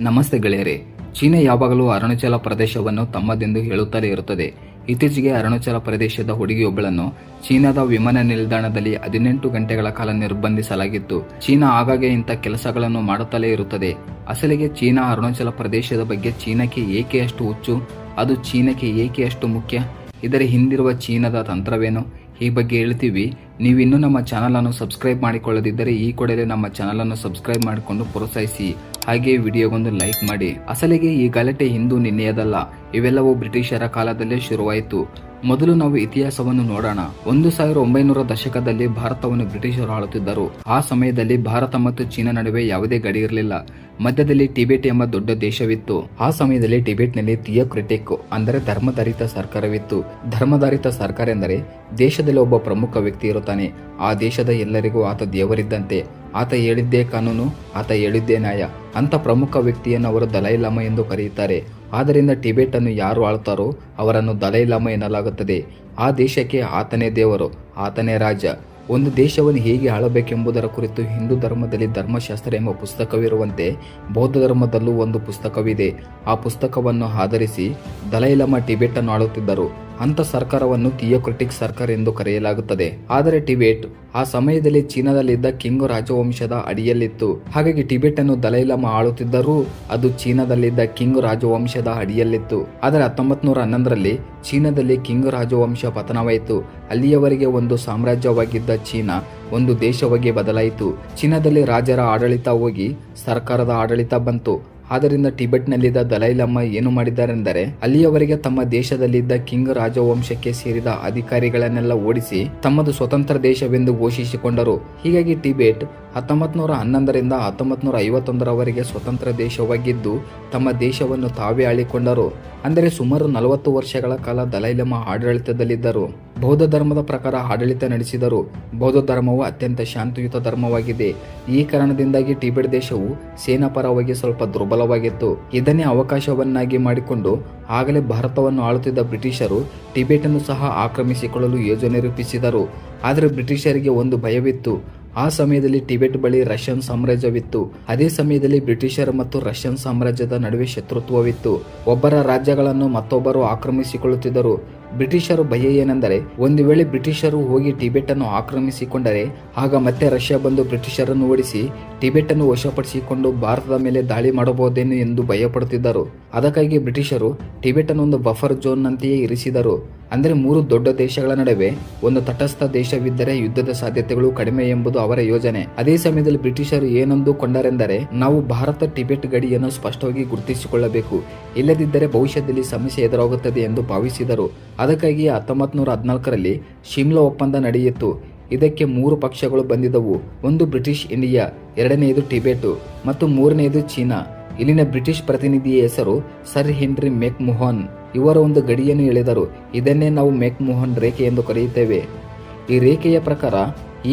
ನಮಸ್ತೆ ಗೆಳೆಯರೇ. ಚೀನಾ ಯಾವಾಗಲೂ ಅರುಣಾಚಲ ಪ್ರದೇಶವನ್ನು ತಮ್ಮದೆಂದು ಹೇಳುತ್ತಲೇ ಇರುತ್ತದೆ. ಇತ್ತೀಚೆಗೆ ಅರುಣಾಚಲ ಪ್ರದೇಶದ ಹುಡುಗಿಯೊಬ್ಬಳನ್ನು ಚೀನಾದ ವಿಮಾನ ನಿಲ್ದಾಣದಲ್ಲಿ 18 ಗಂಟೆಗಳ ಕಾಲ ನಿರ್ಬಂಧಿಸಲಾಗಿತ್ತು. ಚೀನಾ ಆಗಾಗ್ಗೆ ಇಂಥ ಕೆಲಸಗಳನ್ನು ಮಾಡುತ್ತಲೇ ಇರುತ್ತದೆ. ಅಸಲಿಗೆ ಚೀನಾ ಅರುಣಾಚಲ ಪ್ರದೇಶದ ಬಗ್ಗೆ ಚೀನಾಕ್ಕೆ ಏಕೆ ಅಷ್ಟು ಹುಚ್ಚು? ಅದು ಚೀನಾಕ್ಕೆ ಏಕೆ ಅಷ್ಟು ಮುಖ್ಯ? ಇದರ ಹಿಂದಿರುವ ಚೀನಾದ ತಂತ್ರವೇನು? ಈ ಬಗ್ಗೆ ಹೇಳ್ತೀವಿ. ನೀವಿನ್ನೂ ನಮ್ಮ ಚಾನಲನ್ನು ಸಬ್ಸ್ಕ್ರೈಬ್ ಮಾಡಿಕೊಳ್ಳದಿದ್ದರೆ ಈ ಕೂಡಲೇ ನಮ್ಮ ಚಾನಲನ್ನು ಸಬ್ಸ್ಕ್ರೈಬ್ ಮಾಡಿಕೊಂಡು ಪ್ರೋತ್ಸಾಹಿಸಿ. ಹಾಗೆ ವಿಡಿಯೋಗೊಂದು ಲೈಕ್ ಮಾಡಿ. ಅಸಲಿಗೆ ಈ ಗಲಾಟೆ ಇಂದು ನಿನ್ನೆಯದಲ್ಲ, ಇವೆಲ್ಲವೂ ಬ್ರಿಟಿಷರ ಕಾಲದಲ್ಲೇ ಶುರುವಾಯಿತು. ಮೊದಲು ನಾವು ಇತಿಹಾಸವನ್ನು ನೋಡೋಣ. 1900 ದಶಕದಲ್ಲಿ ಭಾರತವನ್ನು ಬ್ರಿಟಿಷರು ಆಳುತ್ತಿದ್ದರು. ಆ ಸಮಯದಲ್ಲಿ ಭಾರತ ಮತ್ತು ಚೀನಾ ನಡುವೆ ಯಾವುದೇ ಗಡಿ ಇರಲಿಲ್ಲ. ಮಧ್ಯದಲ್ಲಿ ಟಿಬೆಟ್ ಎಂಬ ದೊಡ್ಡ ದೇಶವಿತ್ತು. ಆ ಸಮಯದಲ್ಲಿ ಟಿಬೆಟ್ನಲ್ಲಿ ಥಿಯೋಕ್ರೆಟಿಕ್ ಅಂದರೆ ಧರ್ಮಾಧಾರಿತ ಸರ್ಕಾರವಿತ್ತು. ಧರ್ಮಾಧಾರಿತ ಸರ್ಕಾರ ಎಂದರೆ ದೇಶದಲ್ಲಿ ಒಬ್ಬ ಪ್ರಮುಖ ವ್ಯಕ್ತಿ ಇರುತ್ತಾನೆ. ಆ ದೇಶದ ಎಲ್ಲರಿಗೂ ಆತ ದೇವರಿದ್ದಂತೆ. ಆತ ಹೇಳಿದ್ದೇ ಕಾನೂನು, ಆತ ಹೇಳಿದ್ದೇ ನ್ಯಾಯ. ಅಂತ ಪ್ರಮುಖ ವ್ಯಕ್ತಿಯನ್ನು ಅವರು ದಲೈ ಲಾಮಾ ಎಂದು ಕರೆಯುತ್ತಾರೆ. ಆದ್ದರಿಂದ ಟಿಬೆಟ್ ಅನ್ನು ಯಾರು ಆಳ್ತಾರೋ ಅವರನ್ನು ದಲೈ ಲಾಮಾ ಎನ್ನಲಾಗುತ್ತದೆ. ಆ ದೇಶಕ್ಕೆ ಆತನೇ ದೇವರು, ಆತನೇ ರಾಜ. ಒಂದು ದೇಶವನ್ನು ಹೇಗೆ ಆಳಬೇಕೆಂಬುದರ ಕುರಿತು ಹಿಂದೂ ಧರ್ಮದಲ್ಲಿ ಧರ್ಮಶಾಸ್ತ್ರ ಎಂಬ ಪುಸ್ತಕವಿರುವಂತೆ ಬೌದ್ಧ ಧರ್ಮದಲ್ಲೂ ಒಂದು ಪುಸ್ತಕವಿದೆ. ಆ ಪುಸ್ತಕವನ್ನು ಆಧರಿಸಿ ದಲೈ ಲಾಮಾ ಟಿಬೆಟ್ ಅನ್ನು ಆಳುತ್ತಿದ್ದರು. ಅಂತ ಸರ್ಕಾರವನ್ನು ಥಿಯೋಕ್ರೆಟಿಕ್ ಸರ್ಕಾರ ಎಂದು ಕರೆಯಲಾಗುತ್ತದೆ. ಆದರೆ ಟಿಬೆಟ್ ಆ ಸಮಯದಲ್ಲಿ ಚೀನಾದಲ್ಲಿದ್ದ ಕಿಂಗ್ ರಾಜವಂಶದ ಅಡಿಯಲ್ಲಿತ್ತು. ಹಾಗಾಗಿ ಟಿಬೆಟ್ ಅನ್ನು ದಲೈ ಲಾಮಾ ಆಳುತ್ತಿದ್ದರೂ ಅದು ಚೀನಾದಲ್ಲಿದ್ದ ಕಿಂಗ್ ರಾಜವಂಶದ ಅಡಿಯಲ್ಲಿತ್ತು. ಆದರೆ 1911ರಲ್ಲಿ ಚೀನಾದಲ್ಲಿ ಕಿಂಗ್ ರಾಜವಂಶ ಪತನವಾಯಿತು. ಅಲ್ಲಿಯವರೆಗೆ ಒಂದು ಸಾಮ್ರಾಜ್ಯವಾಗಿದ್ದ ಚೀನಾ ಒಂದು ದೇಶವಾಗಿ ಬದಲಾಯಿತು. ಚೀನಾದಲ್ಲಿ ರಾಜರ ಆಡಳಿತ ಹೋಗಿ ಸರ್ಕಾರದ ಆಡಳಿತ ಬಂತು. ಆದ್ದರಿಂದ ಟಿಬೆಟ್ನಲ್ಲಿದ್ದ ದಲೈ ಲಾಮಾ ಏನು ಮಾಡಿದ್ದಾರೆಂದರೆ ಅಲ್ಲಿಯವರೆಗೆ ತಮ್ಮ ದೇಶದಲ್ಲಿದ್ದ ಕಿಂಗ್ ರಾಜವಂಶಕ್ಕೆ ಸೇರಿದ ಅಧಿಕಾರಿಗಳನ್ನೆಲ್ಲ ಓಡಿಸಿ ತಮ್ಮದು ಸ್ವತಂತ್ರ ದೇಶವೆಂದು ಘೋಷಿಸಿಕೊಂಡರು. ಹೀಗಾಗಿ ಟಿಬೆಟ್ 1911ರಿಂದ 1951ರವರೆಗೆ ಸ್ವತಂತ್ರ ದೇಶವಾಗಿದ್ದು ತಮ್ಮ ದೇಶವನ್ನು ತಾವೇ ಆಳಿಕೊಂಡರು. ಅಂದರೆ ಸುಮಾರು 40 ವರ್ಷಗಳ ಕಾಲ ದಲೈ ಲಾಮಾ ಆಡಳಿತದಲ್ಲಿದ್ದರು. ಬೌದ್ಧ ಧರ್ಮದ ಪ್ರಕಾರ ಆಡಳಿತ ನಡೆಸಿದರು. ಬೌದ್ಧ ಧರ್ಮವು ಅತ್ಯಂತ ಶಾಂತಿಯುತ ಧರ್ಮವಾಗಿದೆ. ಈ ಕಾರಣದಿಂದಾಗಿ ಟಿಬೆಟ್ ದೇಶವು ಸೇನಾಪರವಾಗಿ ಸ್ವಲ್ಪ ದುರ್ಬಲವಾಗಿತ್ತು. ಇದನ್ನೇ ಅವಕಾಶವನ್ನಾಗಿ ಮಾಡಿಕೊಂಡು ಆಗಲೇ ಭಾರತವನ್ನು ಆಳುತ್ತಿದ್ದ ಬ್ರಿಟಿಷರು ಟಿಬೆಟ್ ಅನ್ನು ಸಹ ಆಕ್ರಮಿಸಿಕೊಳ್ಳಲು ಯೋಜನೆ ರೂಪಿಸಿದರು. ಆದರೆ ಬ್ರಿಟಿಷರಿಗೆ ಒಂದು ಭಯವಿತ್ತು. ಆ ಸಮಯದಲ್ಲಿ ಟಿಬೆಟ್ ಬಳಿ ರಷ್ಯನ್ ಸಾಮ್ರಾಜ್ಯವಿತ್ತು. ಅದೇ ಸಮಯದಲ್ಲಿ ಬ್ರಿಟಿಷರ ಮತ್ತು ರಷ್ಯನ್ ಸಾಮ್ರಾಜ್ಯದ ನಡುವೆ ಶತ್ರುತ್ವವಿತ್ತು. ಒಬ್ಬರ ರಾಜ್ಯಗಳನ್ನು ಮತ್ತೊಬ್ಬರು ಆಕ್ರಮಿಸಿಕೊಳ್ಳುತ್ತಿದ್ದರು. ಬ್ರಿಟಿಷರು ಭಯ ಏನೆಂದರೆ ಒಂದು ವೇಳೆ ಬ್ರಿಟಿಷರು ಹೋಗಿ ಟಿಬೆಟ್ ಅನ್ನು ಆಕ್ರಮಿಸಿಕೊಂಡರೆ ಆಗ ಮತ್ತೆ ರಷ್ಯಾ ಬಂದು ಬ್ರಿಟಿಷರನ್ನು ಓಡಿಸಿ ಟಿಬೆಟ್ ಅನ್ನು ವಶಪಡಿಸಿಕೊಂಡು ಭಾರತದ ಮೇಲೆ ದಾಳಿ ಮಾಡಬಹುದೇನು ಎಂದು ಭಯಪಡುತ್ತಿದ್ದರು. ಅದಕ್ಕಾಗಿ ಬ್ರಿಟಿಷರು ಟಿಬೆಟ್ ಅನ್ನು ಒಂದು ಬಫರ್ ಝೋನ್ ನಂತೆಯೇ ಇರಿಸಿದರು. ಅಂದರೆ 3 ದೊಡ್ಡ ದೇಶಗಳ ನಡುವೆ ಒಂದು ತಟಸ್ಥ ದೇಶವಿದ್ದರೆ ಯುದ್ಧದ ಸಾಧ್ಯತೆಗಳು ಕಡಿಮೆ ಎಂಬುದು ಅವರ ಯೋಜನೆ. ಅದೇ ಸಮಯದಲ್ಲಿ ಬ್ರಿಟಿಷರು ಏನಂದುಕೊಂಡರೆಂದರೆ ನಾವು ಭಾರತ ಟಿಬೆಟ್ ಗಡಿಯನ್ನು ಸ್ಪಷ್ಟವಾಗಿ ಗುರುತಿಸಿಕೊಳ್ಳಬೇಕು, ಇಲ್ಲದಿದ್ದರೆ ಭವಿಷ್ಯದಲ್ಲಿ ಸಮಸ್ಯೆ ಎದುರಾಗುತ್ತದೆ ಎಂದು ಭಾವಿಸಿದರು. ಅದಕ್ಕಾಗಿ 1914ರಲ್ಲಿ ಶಿಮ್ಲಾ ಒಪ್ಪಂದ ನಡೆಯಿತು. ಇದಕ್ಕೆ 3 ಪಕ್ಷಗಳು ಬಂದಿದ್ದವು. ಒಂದು ಬ್ರಿಟಿಷ್ ಇಂಡಿಯಾ, ಎರಡನೆಯದು ಟಿಬೆಟ್ ಮತ್ತು ಮೂರನೆಯದು ಚೀನಾ. ಇಲ್ಲಿನ ಬ್ರಿಟಿಷ್ ಪ್ರತಿನಿಧಿಯ ಹೆಸರು ಸರ್ ಹೆನ್ರಿ ಮೆಕ್ ಮೋಹನ್. ಇವರು ಒಂದು ಗಡಿಯನ್ನು ಎಳೆದರು. ಇದನ್ನೇ ನಾವು ಮೆಕ್ ಮೋಹನ್ ರೇಖೆ ಎಂದು ಕರೆಯುತ್ತೇವೆ. ಈ ರೇಖೆಯ ಪ್ರಕಾರ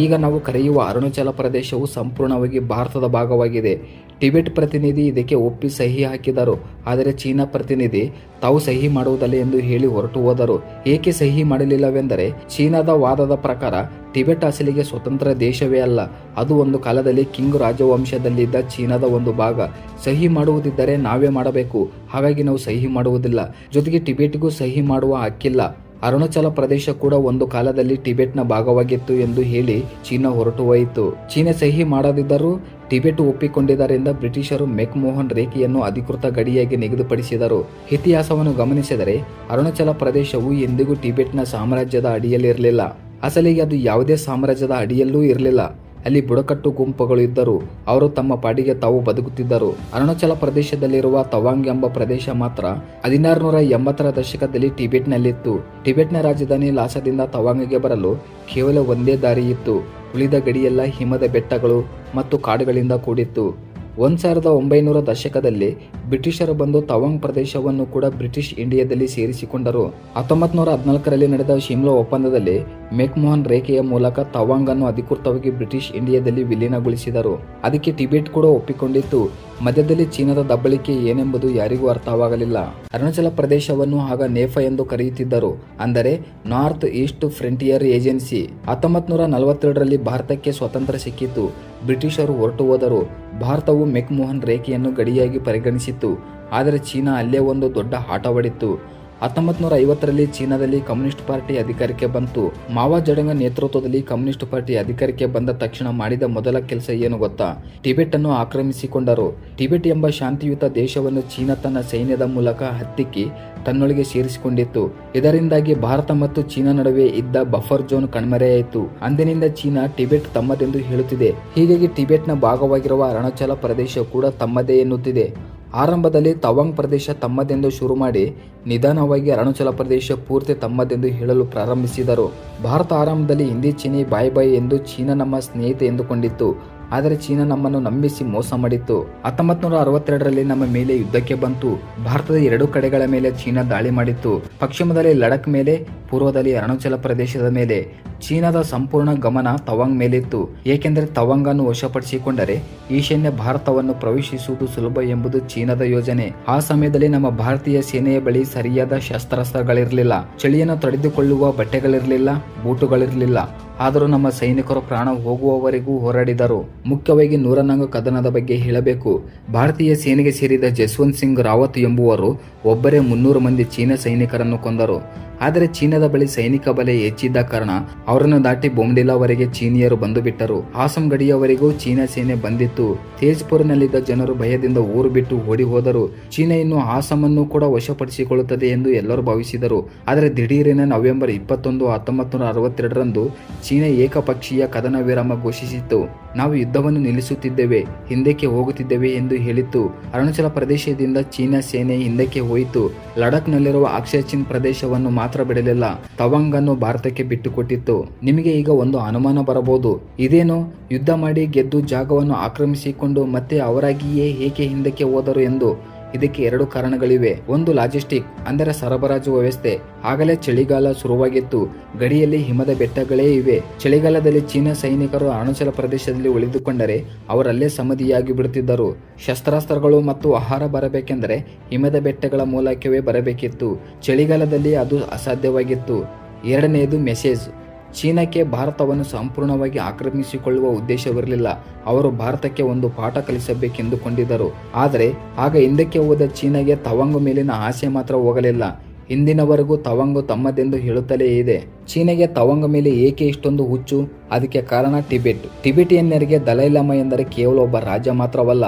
ಈಗ ನಾವು ಕರೆಯುವ ಅರುಣಾಚಲ ಪ್ರದೇಶವು ಸಂಪೂರ್ಣವಾಗಿ ಭಾರತದ ಭಾಗವಾಗಿದೆ. ಟಿಬೆಟ್ ಪ್ರತಿನಿಧಿ ಇದಕ್ಕೆ ಒಪ್ಪಿ ಸಹಿ ಹಾಕಿದರು. ಆದರೆ ಚೀನಾ ಪ್ರತಿನಿಧಿ ತಾವು ಸಹಿ ಮಾಡುವುದಿಲ್ಲ ಎಂದು ಹೇಳಿ ಹೊರಟು ಹೋದರು. ಏಕೆ ಸಹಿ ಮಾಡಲಿಲ್ಲವೆಂದರೆ ಚೀನಾದ ವಾದದ ಪ್ರಕಾರ ಟಿಬೆಟ್ ಅಸಲಿಗೆ ಸ್ವತಂತ್ರ ದೇಶವೇ ಅಲ್ಲ, ಅದು ಒಂದು ಕಾಲದಲ್ಲಿ ಕಿಂಗ್ ರಾಜವಂಶದಲ್ಲಿದ್ದ ಚೀನಾದ ಒಂದು ಭಾಗ. ಸಹಿ ಮಾಡುವುದಿದ್ದರೆ ನಾವೇ ಮಾಡಬೇಕು, ಹಾಗಾಗಿ ನಾವು ಸಹಿ ಮಾಡುವುದಿಲ್ಲ. ಜೊತೆಗೆ ಟಿಬೆಟ್ಗೂ ಸಹಿ ಮಾಡುವ ಹಕ್ಕಿಲ್ಲ. ಅರುಣಾಚಲ ಪ್ರದೇಶ ಕೂಡ ಒಂದು ಕಾಲದಲ್ಲಿ ಟಿಬೆಟ್ನ ಭಾಗವಾಗಿತ್ತು ಎಂದು ಹೇಳಿ ಚೀನಾ ಹೊರಟು ಹೋಯಿತು. ಚೀನಾ ಸಹಿ ಮಾಡದಿದ್ದರೂ ಟಿಬೆಟ್ ಒಪ್ಪಿಕೊಂಡಿದ್ದರಿಂದ ಬ್ರಿಟಿಷರು ಮೆಕ್ ಮೋಹನ್ ರೇಖೆಯನ್ನು ಅಧಿಕೃತ ಗಡಿಯಾಗಿ ನಿಗದಿಪಡಿಸಿದರು. ಇತಿಹಾಸವನ್ನು ಗಮನಿಸಿದರೆ ಅರುಣಾಚಲ ಪ್ರದೇಶವು ಎಂದಿಗೂ ಟಿಬೆಟ್ನ ಸಾಮ್ರಾಜ್ಯದ ಅಡಿಯಲ್ಲಿರಲಿಲ್ಲ. ಅಸಲಿಗೆ ಅದು ಯಾವುದೇ ಸಾಮ್ರಾಜ್ಯದ ಅಡಿಯಲ್ಲೂ ಇರಲಿಲ್ಲ. ಅಲ್ಲಿ ಬುಡಕಟ್ಟು ಗುಂಪುಗಳು ಇದ್ದರು. ಅವರು ತಮ್ಮ ಪಾಡಿಗೆ ತಾವು ಬದುಕುತ್ತಿದ್ದರು. ಅರುಣಾಚಲ ಪ್ರದೇಶದಲ್ಲಿರುವ ತವಾಂಗ್ ಎಂಬ ಪ್ರದೇಶ ಮಾತ್ರ 1680ರ ದಶಕದಲ್ಲಿ ಟಿಬೆಟ್ನಲ್ಲಿತ್ತು. ಟಿಬೆಟ್ನ ರಾಜಧಾನಿ ಲಾಸಾದಿಂದ ತವಾಂಗ್ಗೆ ಬರಲು ಕೇವಲ ಒಂದೇ ದಾರಿ ಇತ್ತು. ಉಳಿದ ಗಡಿಯೆಲ್ಲ ಹಿಮದ ಬೆಟ್ಟಗಳು ಮತ್ತು ಕಾಡುಗಳಿಂದ ಕೂಡಿತ್ತು. 1900 ದಶಕದಲ್ಲಿ ಬ್ರಿಟಿಷರು ಬಂದು ತವಾಂಗ್ ಪ್ರದೇಶವನ್ನು ಕೂಡ ಬ್ರಿಟಿಷ್ ಇಂಡಿಯಾದಲ್ಲಿ ಸೇರಿಸಿಕೊಂಡರು. 1914ರಲ್ಲಿ ನಡೆದ ಶಿಮ್ಲಾ ಒಪ್ಪಂದದಲ್ಲಿ ಮೆಕ್ ಮೋಹನ್ ರೇಖೆಯ ಮೂಲಕ ತವಾಂಗ್ ಅನ್ನು ಅಧಿಕೃತವಾಗಿ ಬ್ರಿಟಿಷ್ ಇಂಡಿಯಾದಲ್ಲಿ ವಿಲೀನಗೊಳಿಸಿದರು. ಅದಕ್ಕೆ ಟಿಬೆಟ್ ಕೂಡ ಒಪ್ಪಿಕೊಂಡಿತ್ತು. ಮಧ್ಯದಲ್ಲಿ ಚೀನಾದ ದಬ್ಬಳಿಕೆ ಏನೆಂಬುದು ಯಾರಿಗೂ ಅರ್ಥವಾಗಲಿಲ್ಲ. ಅರುಣಾಚಲ ಪ್ರದೇಶವನ್ನು ಆಗ ನೇಫಾ ಎಂದು ಕರೆಯುತ್ತಿದ್ದರು, ಅಂದರೆ ನಾರ್ತ್ ಈಸ್ಟ್ ಫ್ರಂಟಿಯರ್ ಏಜೆನ್ಸಿ. 1942ರಲ್ಲಿ ಭಾರತಕ್ಕೆ ಸ್ವಾತಂತ್ರ್ಯ ಸಿಕ್ಕಿತು. ಬ್ರಿಟಿಷರು ಹೊರಟು ಹೋದರು. ಭಾರತವು ಮೆಕ್ಮೋಹನ್ ರೇಖೆಯನ್ನು ಗಡಿಯಾಗಿ ಪರಿಗಣಿಸಿತ್ತು. ಆದರೆ ಚೀನಾ ಅಲ್ಲೇ ಒಂದು ದೊಡ್ಡ ಆಟವಾಡಿತ್ತು. 1950ರಲ್ಲಿ ಚೀನಾದಲ್ಲಿ ಕಮ್ಯುನಿಸ್ಟ್ ಪಾರ್ಟಿ ಅಧಿಕಾರಕ್ಕೆ ಬಂತು. ಮಾವ ಜಡಂಗ ನೇತೃತ್ವದಲ್ಲಿ ಕಮ್ಯುನಿಸ್ಟ್ ಪಾರ್ಟಿ ಅಧಿಕಾರಕ್ಕೆ ಬಂದ ತಕ್ಷಣ ಮಾಡಿದ ಮೊದಲ ಕೆಲಸ ಏನು ಗೊತ್ತಾ? ಟಿಬೆಟ್ ಅನ್ನು ಆಕ್ರಮಿಸಿಕೊಂಡರು. ಟಿಬೆಟ್ ಎಂಬ ಶಾಂತಿಯುತ ದೇಶವನ್ನು ಚೀನಾ ತನ್ನ ಸೈನ್ಯದ ಮೂಲಕ ಹತ್ತಿಕ್ಕಿ ತನ್ನೊಳಗೆ ಸೇರಿಸಿಕೊಂಡಿತ್ತು. ಇದರಿಂದಾಗಿ ಭಾರತ ಮತ್ತು ಚೀನಾ ನಡುವೆ ಇದ್ದ ಬಫರ್ ಝೋನ್ ಕಣ್ಮರೆಯಾಯಿತು. ಅಂದಿನಿಂದ ಚೀನಾ ಟಿಬೆಟ್ ತಮ್ಮದೆಂದು ಹೇಳುತ್ತಿದೆ. ಹೀಗಾಗಿ ಟಿಬೆಟ್ನ ಭಾಗವಾಗಿರುವ ಅರುಣಾಚಲ ಪ್ರದೇಶ ಕೂಡ ತಮ್ಮದೇ ಎನ್ನುತ್ತಿದೆ. ಆರಂಭದಲ್ಲಿ ತವಾಂಗ್ ಪ್ರದೇಶ ತಮ್ಮದೆಂದು ಶುರು ಮಾಡಿ ನಿಧಾನವಾಗಿ ಅರುಣಾಚಲ ಪ್ರದೇಶ ಪೂರ್ತಿ ತಮ್ಮದೆಂದು ಹೇಳಲು ಪ್ರಾರಂಭಿಸಿದರು. ಭಾರತ ಆರಂಭದಲ್ಲಿ ಹಿಂದಿ ಚೀನಿ ಬಾಯ್ ಬಾಯ್ ಎಂದು ಚೀನಾ ನಮ್ಮ ಸ್ನೇಹಿತೆ ಎಂದುಕೊಂಡಿತ್ತು. ಆದರೆ ಚೀನಾ ನಮ್ಮನ್ನು ನಂಬಿಸಿ ಮೋಸ ಮಾಡಿತ್ತು. 1962ರಲ್ಲಿ ನಮ್ಮ ಮೇಲೆ ಯುದ್ಧಕ್ಕೆ ಬಂತು. ಭಾರತದ 2 ಕಡೆಗಳ ಮೇಲೆ ಚೀನಾ ದಾಳಿ ಮಾಡಿತ್ತು. ಪಶ್ಚಿಮದಲ್ಲಿ ಲಡಖ್ ಮೇಲೆ, ಪೂರ್ವದಲ್ಲಿ ಅರುಣಾಚಲ ಪ್ರದೇಶದ ಮೇಲೆ. ಚೀನಾದ ಸಂಪೂರ್ಣ ಗಮನ ತವಾಂಗ್ ಮೇಲಿತ್ತು. ಏಕೆಂದರೆ ತವಾಂಗ್ ಅನ್ನು ವಶಪಡಿಸಿಕೊಂಡರೆ ಈಶಾನ್ಯ ಭಾರತವನ್ನು ಪ್ರವೇಶಿಸುವುದು ಸುಲಭ ಎಂಬುದು ಚೀನಾದ ಯೋಜನೆ. ಆ ಸಮಯದಲ್ಲಿ ನಮ್ಮ ಭಾರತೀಯ ಸೇನೆಯ ಬಳಿ ಸರಿಯಾದ ಶಸ್ತ್ರಾಸ್ತ್ರಗಳಿರಲಿಲ್ಲ. ಚಳಿಯನ್ನು ತಡೆದುಕೊಳ್ಳುವ ಬಟ್ಟೆಗಳಿರಲಿಲ್ಲ, ಬೂಟುಗಳಿರಲಿಲ್ಲ. ಆದರೂ ನಮ್ಮ ಸೈನಿಕರು ಪ್ರಾಣ ಹೋಗುವವರೆಗೂ ಹೋರಾಡಿದರು. ಮುಖ್ಯವಾಗಿ ನೂರನಾಂಗ್ ಕದನದ ಬಗ್ಗೆ ಹೇಳಬೇಕು. ಭಾರತೀಯ ಸೇನೆಗೆ ಸೇರಿದ ಜಸ್ವಂತ್ ಸಿಂಗ್ ರಾವತ್ ಎಂಬುವರು ಒಬ್ಬರೇ 300 ಮಂದಿ ಚೀನಾ ಸೈನಿಕರನ್ನು ಕೊಂದರು. ಆದರೆ ಚೀನಾದ ಬಳಿ ಸೈನಿಕ ಬಲ ಹೆಚ್ಚಿದ್ದ ಕಾರಣ ಅವರನ್ನು ದಾಟಿ ಬೊಮ್ಡಿಲಾವರೆಗೆ ಚೀನಿಯರು ಬಂದು ಬಿಟ್ಟರು. ಆಸಂ ಗಡಿಯವರೆಗೂ ಚೀನಾ ಸೇನೆ ಬಂದಿತ್ತು. ತೇಜ್ಪುರ್ನಲ್ಲಿದ್ದ ಜನರು ಭಯದಿಂದ ಊರು ಬಿಟ್ಟು ಓಡಿ ಹೋದರು. ಚೀನಾ ಇನ್ನು ಆಸಮನ್ನು ಕೂಡ ವಶಪಡಿಸಿಕೊಳ್ಳುತ್ತದೆ ಎಂದು ಎಲ್ಲರೂ ಭಾವಿಸಿದರು. ಆದರೆ ದಿಢೀರಿನ ನವೆಂಬರ್ 21, 1962ರಂದು ಚೀನಾ ಏಕಪಕ್ಷೀಯ ಕದನ ವಿರಾಮ ಘೋಷಿಸಿತ್ತು. ನಾವು ಯುದ್ಧವನ್ನು ನಿಲ್ಲಿಸುತ್ತಿದ್ದೇವೆ, ಹಿಂದಕ್ಕೆ ಹೋಗುತ್ತಿದ್ದೇವೆ ಎಂದು ಹೇಳಿತ್ತು. ಅರುಣಾಚಲ ಪ್ರದೇಶದಿಂದ ಚೀನಾ ಸೇನೆ ಹಿಂದಕ್ಕೆ ಹೋಯಿತು. ಲಡಾಖ್ನಲ್ಲಿರುವ ಅಕ್ಷಯ್ ಚಿನ್ ಪ್ರದೇಶವನ್ನು ಮಾತ್ರ ಬಿಡಲಿಲ್ಲ. ತವಾಂಗ್ ಅನ್ನು ಭಾರತಕ್ಕೆ ಬಿಟ್ಟುಕೊಟ್ಟಿತ್ತು. ನಿಮಗೆ ಈಗ ಒಂದು ಅನುಮಾನ ಬರಬಹುದು, ಇದೇನು ಯುದ್ಧ ಮಾಡಿ ಗೆದ್ದು ಜಾಗವನ್ನು ಆಕ್ರಮಿಸಿಕೊಂಡು ಮತ್ತೆ ಅವರಾಗಿಯೇ ಏಕೆ ಹಿಂದಕ್ಕೆ ಹೋದರು ಎಂದು. ಇದಕ್ಕೆ 2 ಕಾರಣಗಳಿವೆ. ಒಂದು ಲಾಜಿಸ್ಟಿಕ್, ಅಂದರೆ ಸರಬರಾಜು ವ್ಯವಸ್ಥೆ. ಆಗಲೇ ಚಳಿಗಾಲ ಶುರುವಾಗಿತ್ತು. ಗಡಿಯಲ್ಲಿ ಹಿಮದ ಬೆಟ್ಟಗಳೇ ಇವೆ. ಚಳಿಗಾಲದಲ್ಲಿ ಚೀನಾ ಸೈನಿಕರು ಅರುಣಾಚಲ ಪ್ರದೇಶದಲ್ಲಿ ಉಳಿದುಕೊಂಡರೆ ಅವರಲ್ಲೇ ಸಮಾಧಿಯಾಗಿ ಬಿಡುತ್ತಿದ್ದರು. ಶಸ್ತ್ರಾಸ್ತ್ರಗಳು ಮತ್ತು ಆಹಾರ ಬರಬೇಕೆಂದರೆ ಹಿಮದ ಬೆಟ್ಟಗಳ ಮೂಲಕವೇ ಬರಬೇಕಿತ್ತು. ಚಳಿಗಾಲದಲ್ಲಿ ಅದು ಅಸಾಧ್ಯವಾಗಿತ್ತು. ಎರಡನೆಯದು ಮೆಸೇಜ್. ಚೀನಾಕ್ಕೆ ಭಾರತವನ್ನು ಸಂಪೂರ್ಣವಾಗಿ ಆಕ್ರಮಿಸಿಕೊಳ್ಳುವ ಉದ್ದೇಶವಿರಲಿಲ್ಲ. ಅವರು ಭಾರತಕ್ಕೆ ಒಂದು ಪಾಠ ಕಲಿಸಬೇಕೆಂದುಕೊಂಡಿದ್ದರು. ಆದರೆ ಆಗ ಹಿಂದಕ್ಕೆ ಹೋದ ಚೀನಾಗೆ ತವಾಂಗ್ ಮೇಲಿನ ಆಸೆ ಮಾತ್ರ ಹೋಗಲಿಲ್ಲ. ಇಂದಿನವರೆಗೂ ತವಾಂಗ್ ತಮ್ಮದೆಂದು ಹೇಳುತ್ತಲೇ ಇದೆ. ಚೀನಾಗೆ ತವಾಂಗ್ ಮೇಲೆ ಏಕೆ ಇಷ್ಟೊಂದು ಹುಚ್ಚು? ಅದಕ್ಕೆ ಕಾರಣ ಟಿಬೆಟ್. ಟಿಬೆಟಿಯನ್ನರಿಗೆ ದಲೈಲಾಮಾ ಎಂದರೆ ಕೇವಲ ಒಬ್ಬ ರಾಜ ಮಾತ್ರವಲ್ಲ,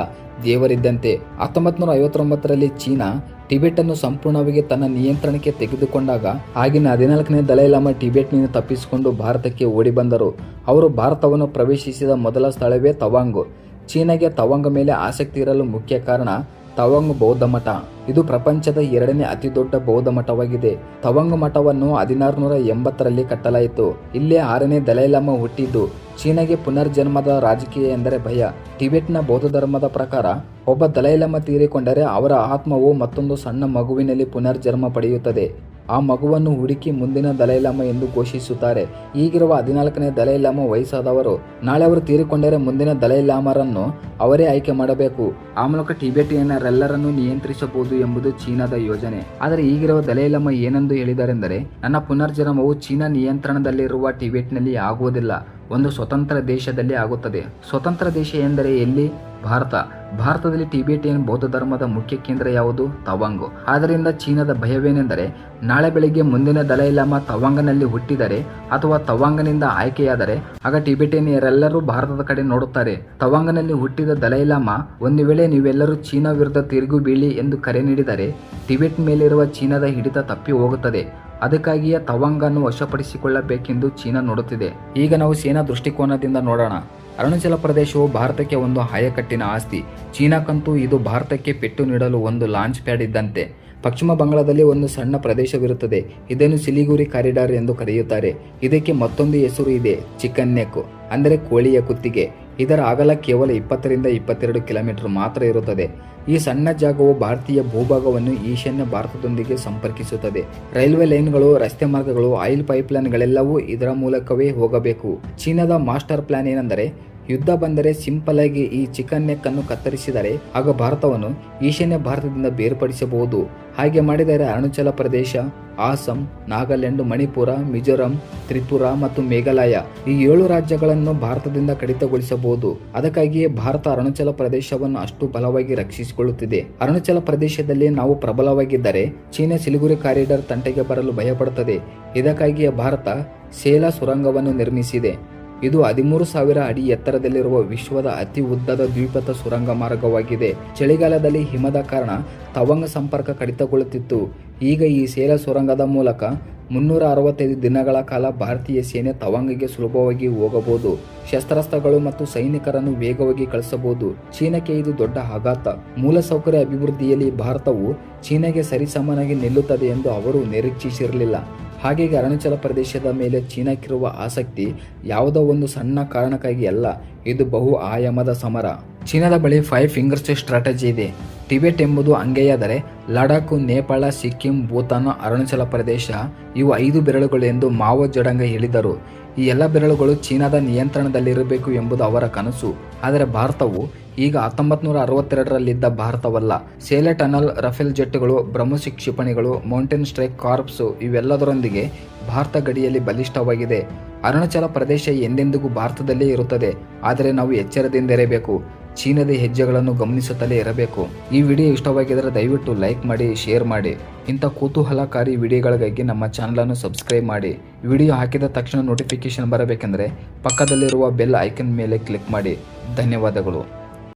ದೇವರಿದ್ದಂತೆ. 1959ರಲ್ಲಿ ಚೀನಾ ಟಿಬೆಟ್ ಅನ್ನು ಸಂಪೂರ್ಣವಾಗಿ ತನ್ನ ನಿಯಂತ್ರಣಕ್ಕೆ ತೆಗೆದುಕೊಂಡಾಗ ಆಗಿನ 14ನೇ ದಲೈಲಾಮಾ ಟಿಬೆಟ್ನಿಂದ ತಪ್ಪಿಸಿಕೊಂಡು ಭಾರತಕ್ಕೆ ಓಡಿ ಬಂದರು. ಅವರು ಭಾರತವನ್ನು ಪ್ರವೇಶಿಸಿದ ಮೊದಲ ಸ್ಥಳವೇ ತವಾಂಗ್. ಚೀನಾಗೆ ತವಾಂಗ್ ಮೇಲೆ ಆಸಕ್ತಿ ಇರಲು ಮುಖ್ಯ ಕಾರಣ ತವಾಂಗ್ ಬೌದ್ಧ ಮಠ. ಇದು ಪ್ರಪಂಚದ 2ನೇ ಅತಿ ದೊಡ್ಡ ಬೌದ್ಧ ಮಠವಾಗಿದೆ. ತವಾಂಗ್ ಮಠವನ್ನು 1680ರಲ್ಲಿ ಕಟ್ಟಲಾಯಿತು. ಇಲ್ಲೇ 6ನೇ ದಲೈಲಾಮಾ ಹುಟ್ಟಿದ್ದು. ಚೀನಾಗೆ ಪುನರ್ಜನ್ಮದ ರಾಜಕೀಯ ಎಂದರೆ ಭಯ. ಟಿಬೆಟ್ನ ಬೌದ್ಧ ಧರ್ಮದ ಪ್ರಕಾರ ಒಬ್ಬ ದಲೈಲಾಮಾ ತೀರಿಕೊಂಡರೆ ಅವರ ಆತ್ಮವು ಮತ್ತೊಂದು ಸಣ್ಣ ಮಗುವಿನಲ್ಲಿ ಪುನರ್ಜನ್ಮ ಪಡೆಯುತ್ತದೆ. ಆ ಮಗುವನ್ನು ಹುಡುಕಿ ಮುಂದಿನ ದಲೈಲಾಮಾ ಎಂದು ಘೋಷಿಸುತ್ತಾರೆ. ಈಗಿರುವ 14ನೇ ದಲೈಲಾಮಾ ವಯಸ್ಸಾದವರು. ನಾಳೆ ಅವರು ತೀರಿಕೊಂಡರೆ ಮುಂದಿನ ದಲೈಲಾಮರನ್ನು ಅವರೇ ಆಯ್ಕೆ ಮಾಡಬೇಕು. ಆ ಮೂಲಕ ಟಿಬೆಟಿಯನ್ನರೆಲ್ಲರನ್ನೂ ನಿಯಂತ್ರಿಸಬಹುದು ಎಂಬುದು ಚೀನಾದ ಯೋಜನೆ. ಆದರೆ ಈಗಿರುವ ದಲೈಲಾಮಾ ಏನೆಂದು ಹೇಳಿದರೆಂದರೆ, ನನ್ನ ಪುನರ್ಜನ್ಮವು ಚೀನಾ ನಿಯಂತ್ರಣದಲ್ಲಿರುವ ಟಿಬೆಟ್ನಲ್ಲಿ ಆಗುವುದಿಲ್ಲ, ಒಂದು ಸ್ವತಂತ್ರ ದೇಶದಲ್ಲಿ ಆಗುತ್ತದೆ. ಸ್ವತಂತ್ರ ದೇಶ ಎಂದರೆ ಎಲ್ಲಿ? ಭಾರತ. ಭಾರತದಲ್ಲಿ ಟಿಬೆಟಿಯನ್ ಬೌದ್ಧ ಧರ್ಮದ ಮುಖ್ಯ ಕೇಂದ್ರ ಯಾವುದು? ತವಾಂಗ್. ಆದ್ದರಿಂದ ಚೀನಾದ ಭಯವೇನೆಂದರೆ, ನಾಳೆ ಬೆಳಿಗ್ಗೆ ಮುಂದಿನ ದಲೈಲಾಮಾ ತವಾಂಗ್ನಲ್ಲಿ ಹುಟ್ಟಿದರೆ ಅಥವಾ ತವಾಂಗ್ನಿಂದ ಆಯ್ಕೆಯಾದರೆ ಆಗ ಟಿಬೆಟಿಯನ್ನರೆಲ್ಲರೂ ಭಾರತದ ಕಡೆ ನೋಡುತ್ತಾರೆ. ತವಾಂಗ್ನಲ್ಲಿ ಹುಟ್ಟಿದ ದಲೈಲಾಮಾ ಒಂದು ವೇಳೆ ನೀವೆಲ್ಲರೂ ಚೀನಾ ವಿರುದ್ಧ ತಿರುಗು ಬೀಳಿ ಎಂದು ಕರೆ ನೀಡಿದರೆ ಟಿಬೆಟ್ ಮೇಲಿರುವ ಚೀನಾದ ಹಿಡಿತ ತಪ್ಪಿ ಹೋಗುತ್ತದೆ. ಅದಕ್ಕಾಗಿಯೇ ತವಾಂಗ್ ಅನ್ನು ವಶಪಡಿಸಿಕೊಳ್ಳಬೇಕೆಂದು ಚೀನಾ ನೋಡುತ್ತಿದೆ. ಈಗ ನಾವು ಸೇನಾ ದೃಷ್ಟಿಕೋನದಿಂದ ನೋಡೋಣ. ಅರುಣಾಚಲ ಪ್ರದೇಶವು ಭಾರತಕ್ಕೆ ಒಂದು ಆಯಕಟ್ಟಿನ ಆಸ್ತಿ. ಚೀನಾಕ್ಕಂತೂ ಇದು ಭಾರತಕ್ಕೆ ಪೆಟ್ಟು ನೀಡಲು ಒಂದು ಲಾಂಚ್ ಪ್ಯಾಡ್ ಇದ್ದಂತೆ. ಪಶ್ಚಿಮ ಬಂಗಾಳದಲ್ಲಿ ಒಂದು ಸಣ್ಣ ಪ್ರದೇಶವಿರುತ್ತದೆ. ಇದನ್ನು ಸಿಲಿಗುರಿ ಕಾರಿಡಾರ್ ಎಂದು ಕರೆಯುತ್ತಾರೆ. ಇದಕ್ಕೆ ಮತ್ತೊಂದು ಹೆಸರು ಇದೆ, ಚಿಕನ್ ನೆಕ್, ಅಂದರೆ ಕೋಳಿಯ ಕುತ್ತಿಗೆ. ಇದರ ಅಗಲ ಕೇವಲ 20ರಿಂದ 22 ಕಿಲೋಮೀಟರ್ ಮಾತ್ರ ಇರುತ್ತದೆ. ಈ ಸಣ್ಣ ಜಾಗವು ಭಾರತೀಯ ಭೂಭಾಗವನ್ನು ಈಶಾನ್ಯ ಭಾರತದೊಂದಿಗೆ ಸಂಪರ್ಕಿಸುತ್ತದೆ. ರೈಲ್ವೆ ಲೈನ್ಗಳು, ರಸ್ತೆ ಮಾರ್ಗಗಳು, ಆಯಿಲ್ ಪೈಪ್ಲೈನ್ಗಳೆಲ್ಲವೂ ಇದರ ಮೂಲಕವೇ ಹೋಗಬೇಕು. ಚೀನಾದ ಮಾಸ್ಟರ್ ಪ್ಲಾನ್ ಏನೆಂದರೆ, ಯುದ್ಧ ಬಂದರೆ ಸಿಂಪಲ್ ಆಗಿ ಈ ಚಿಕನ್ ನೆಕ್ ಅನ್ನು ಕತ್ತರಿಸಿದರೆ ಆಗ ಭಾರತವನ್ನು ಈಶಾನ್ಯ ಭಾರತದಿಂದ ಬೇರ್ಪಡಿಸಬಹುದು. ಹಾಗೆ ಮಾಡಿದರೆ ಅರುಣಾಚಲ ಪ್ರದೇಶ, ಆಸಾಂ, ನಾಗಾಲ್ಯಾಂಡ್, ಮಣಿಪುರ, ಮಿಜೋರಾಂ, ತ್ರಿಪುರಾ ಮತ್ತು ಮೇಘಾಲಯ ಈ 7 ರಾಜ್ಯಗಳನ್ನು ಭಾರತದಿಂದ ಕಡಿತಗೊಳಿಸಬಹುದು. ಅದಕ್ಕಾಗಿಯೇ ಭಾರತ ಅರುಣಾಚಲ ಪ್ರದೇಶವನ್ನು ಅಷ್ಟು ಬಲವಾಗಿ ರಕ್ಷಿಸಿಕೊಳ್ಳುತ್ತಿದೆ. ಅರುಣಾಚಲ ಪ್ರದೇಶದಲ್ಲಿ ನಾವು ಪ್ರಬಲವಾಗಿದ್ದರೆ ಚೀನಾ ಸಿಲಿಗುರಿ ಕಾರಿಡಾರ್ ತಂಟೆಗೆ ಬರಲು ಭಯಪಡುತ್ತದೆ. ಇದಕ್ಕಾಗಿಯೇ ಭಾರತ ಸೇಲಾ ಸುರಂಗವನ್ನು ನಿರ್ಮಿಸಿದೆ. ಇದು 13,000 ಅಡಿ ಎತ್ತರದಲ್ಲಿರುವ ವಿಶ್ವದ ಅತಿ ಉದ್ದದ ದ್ವಿಪಥ ಸುರಂಗ ಮಾರ್ಗವಾಗಿದೆ. ಚಳಿಗಾಲದಲ್ಲಿ ಹಿಮದ ಕಾರಣ ತವಾಂಗ್ ಸಂಪರ್ಕ ಕಡಿತಗೊಳ್ಳುತ್ತಿತ್ತು. ಈಗ ಈ ಸೇಲಾ ಸುರಂಗದ ಮೂಲಕ 365 ದಿನಗಳ ಕಾಲ ಭಾರತೀಯ ಸೇನೆ ತವಾಂಗ್ಗೆ ಸುಲಭವಾಗಿ ಹೋಗಬಹುದು. ಶಸ್ತ್ರಾಸ್ತ್ರಗಳು ಮತ್ತು ಸೈನಿಕರನ್ನು ವೇಗವಾಗಿ ಕಳಿಸಬಹುದು. ಚೀನಾಕ್ಕೆ ಇದು ದೊಡ್ಡ ಆಘಾತ. ಮೂಲಸೌಕರ್ಯ ಅಭಿವೃದ್ಧಿಯಲ್ಲಿ ಭಾರತವು ಚೀನಾಗೆ ಸರಿಸಮನಾಗಿ ನಿಲ್ಲುತ್ತದೆ ಎಂದು ಅವರು ನಿರೀಕ್ಷಿಸಿರಲಿಲ್ಲ. ಹಾಗಾಗಿ ಅರುಣಾಚಲ ಪ್ರದೇಶದ ಮೇಲೆ ಚೀನಾಕ್ಕಿರುವ ಆಸಕ್ತಿ ಯಾವುದೋ ಒಂದು ಸಣ್ಣ ಕಾರಣಕ್ಕಾಗಿ ಅಲ್ಲ, ಇದು ಬಹು ಆಯಾಮದ ಸಮರ. ಚೀನಾದ ಬಳಿ 5 ಫಿಂಗರ್ಸ್ ಸ್ಟ್ರಾಟಜಿ ಇದೆ. ಟಿಬೆಟ್ ಎಂಬುದು ಅಂಗೈಯಾದರೆ ಲಡಾಖ್, ನೇಪಾಳ, ಸಿಕ್ಕಿಂ, ಭೂತಾನ್, ಅರುಣಾಚಲ ಪ್ರದೇಶ ಇವು 5 ಬೆರಳುಗಳು ಎಂದು ಮಾವೋ ಜಡಂಗ ಹೇಳಿದರು. ಈ ಎಲ್ಲ ಬೆರಳುಗಳು ಚೀನಾದ ನಿಯಂತ್ರಣದಲ್ಲಿರಬೇಕು ಎಂಬುದು ಅವರ ಕನಸು. ಆದರೆ ಭಾರತವು ಈಗ 1962ರಲ್ಲಿದ್ದ ಭಾರತವಲ್ಲ. ಸೇಲೆ ಟನಲ್, ರಫೇಲ್ ಜೆಟ್ಗಳು, ಬ್ರಹ್ಮೋಸ್ ಕ್ಷಿಪಣಿಗಳು, ಮೌಂಟೇನ್ ಸ್ಟ್ರೈಕ್ ಕಾರ್ಪ್ಸ್ ಇವೆಲ್ಲದರೊಂದಿಗೆ ಭಾರತ ಗಡಿಯಲ್ಲಿ ಬಲಿಷ್ಠವಾಗಿದೆ. ಅರುಣಾಚಲ ಪ್ರದೇಶ ಎಂದೆಂದಿಗೂ ಭಾರತದಲ್ಲೇ ಇರುತ್ತದೆ. ಆದರೆ ನಾವು ಎಚ್ಚರದಿಂದಿರಬೇಕು. ಚೀನಾದ ಹೆಜ್ಜೆಗಳನ್ನು ಗಮನಿಸುತ್ತಲೇ ಇರಬೇಕು. ಈ ವಿಡಿಯೋ ಇಷ್ಟವಾಗಿದ್ದರೆ ದಯವಿಟ್ಟು ಲೈಕ್ ಮಾಡಿ, ಶೇರ್ ಮಾಡಿ. ಇಂಥ ಕುತೂಹಲಕಾರಿ ವಿಡಿಯೋಗಳಿಗಾಗಿ ನಮ್ಮ ಚಾನಲನ್ನು ಸಬ್ಸ್ಕ್ರೈಬ್ ಮಾಡಿ. ವಿಡಿಯೋ ಹಾಕಿದ ತಕ್ಷಣ ನೋಟಿಫಿಕೇಶನ್ ಬರಬೇಕೆಂದರೆ ಪಕ್ಕದಲ್ಲಿರುವ ಬೆಲ್ ಐಕನ್ ಮೇಲೆ ಕ್ಲಿಕ್ ಮಾಡಿ. ಧನ್ಯವಾದಗಳು.